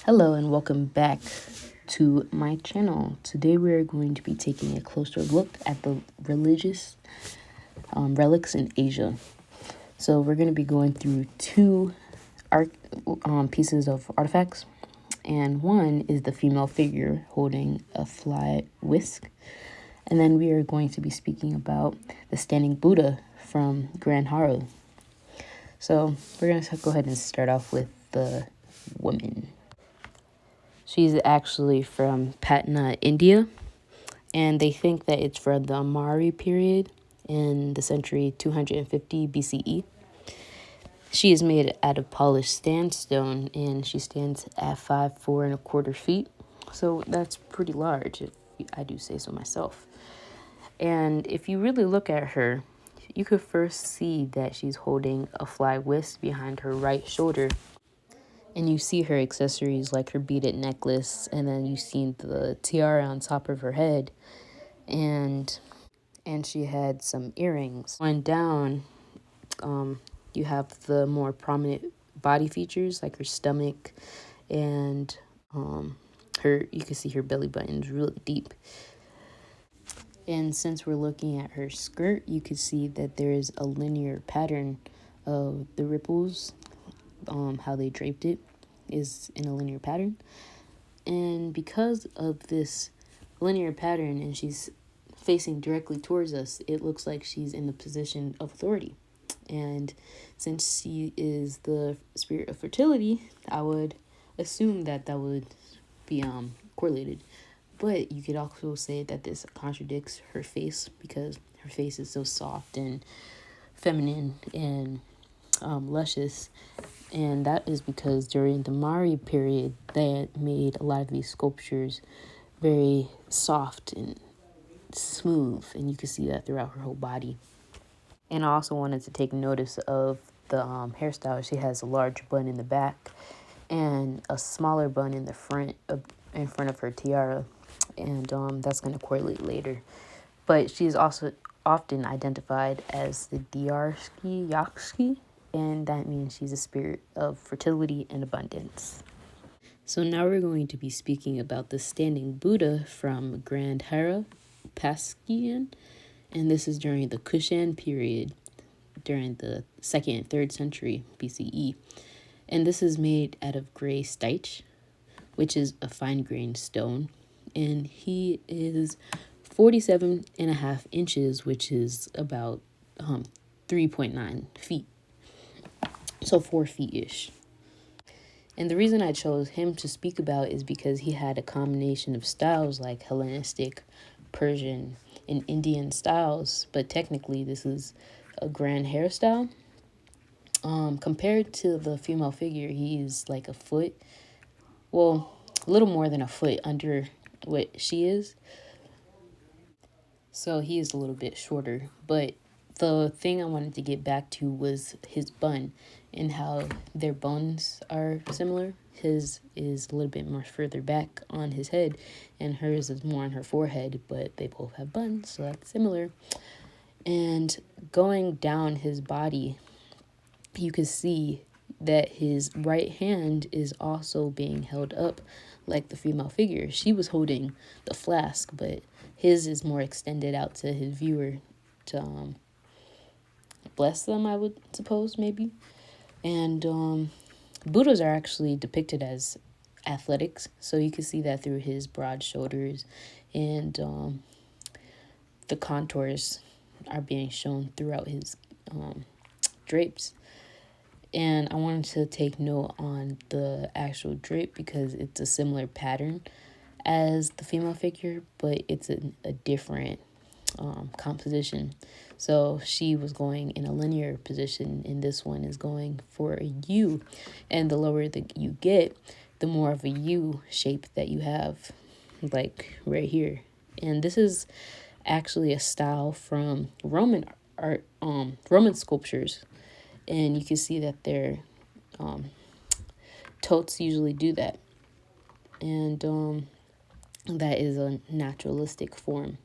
Hello and welcome back to my channel. Today we are going to be taking a closer look at the religious relics in Asia. So we're going to be going through two pieces of artifacts, and one is the female figure holding a fly whisk. And then we are going to be speaking about the standing Buddha from Gandhara. So we're going to go ahead and start off with the woman. She's actually from Patna, India, and they think that it's from the Amari period in the century 250 BCE. She is made out of polished sandstone, and she stands at 5'4¼ feet. So that's pretty large, if I do say so myself. And if you really look at her, you could first see that she's holding a fly whisk behind her right shoulder. And you see her accessories like her beaded necklace, and then you see the tiara on top of her head, and she had some earrings. Going down, you have the more prominent body features like her stomach, and you can see her belly button is really deep. And since we're looking at her skirt, you can see that there is a linear pattern of the ripples, how they draped it is in a linear pattern. And because of this linear pattern and she's facing directly towards us, it looks like she's in the position of authority. And since she is the spirit of fertility, I would assume that would be correlated. But you could also say that this contradicts her face, because her face is so soft and feminine and luscious. And that is because during the Mari period, they made a lot of these sculptures very soft and smooth, and you can see that throughout her whole body. And I also wanted to take notice of the hairstyle. She has a large bun in the back and a smaller bun in the front, in front of her tiara, and that's going to correlate later. But she's also often identified as the Dyarsky Yakski, and that means she's a spirit of fertility and abundance. So now we're going to be speaking about the standing Buddha from Gandhara, Pakistan, and this is during the Kushan period, during the 2nd and 3rd century BCE. And this is made out of gray stych, which is a fine-grained stone, and he is 47.5 inches, which is about 3.9 feet. So 4 feet-ish. And the reason I chose him to speak about is because he had a combination of styles like Hellenistic, Persian, and Indian styles, but technically this is a grand hairstyle. Compared to the female figure, he's like a foot, a little more than a foot under what she is. So he is a little bit shorter, but the thing I wanted to get back to was his bun and how their bones are similar. His is a little bit more further back on his head, and hers is more on her forehead, but they both have buns, so that's similar. And going down his body, you can see that his right hand is also being held up like the female figure. She was holding the flask, but his is more extended out to his viewer to bless them, I would suppose, maybe. And Buddhas are actually depicted as athletics, so you can see that through his broad shoulders, and the contours are being shown throughout his drapes. And I wanted to take note on the actual drape because it's a similar pattern as the female figure, but it's a different composition. So she was going in a linear position, and this one is going for a U. And the lower that you get, the more of a U shape that you have, like right here. And this is actually a style from Roman art, Roman sculptures. And you can see that their totes usually do that. And that is a naturalistic form.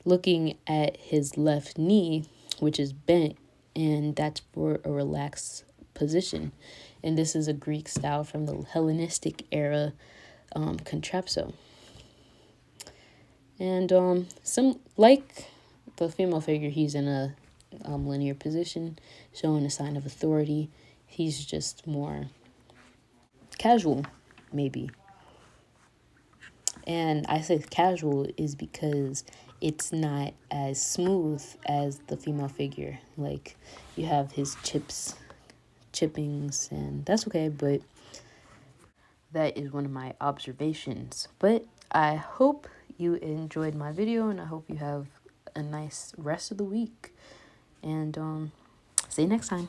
Looking at his left knee, which is bent, and that's for a relaxed position. And this is a Greek style from the Hellenistic era, contrapso. And some like the female figure, he's in a linear position, showing a sign of authority. He's just more casual, maybe. And I say casual is because it's not as smooth as the female figure. Like, you have his chippings, and that's okay, but that is one of my observations. But I hope you enjoyed my video, and I hope you have a nice rest of the week. And see you next time.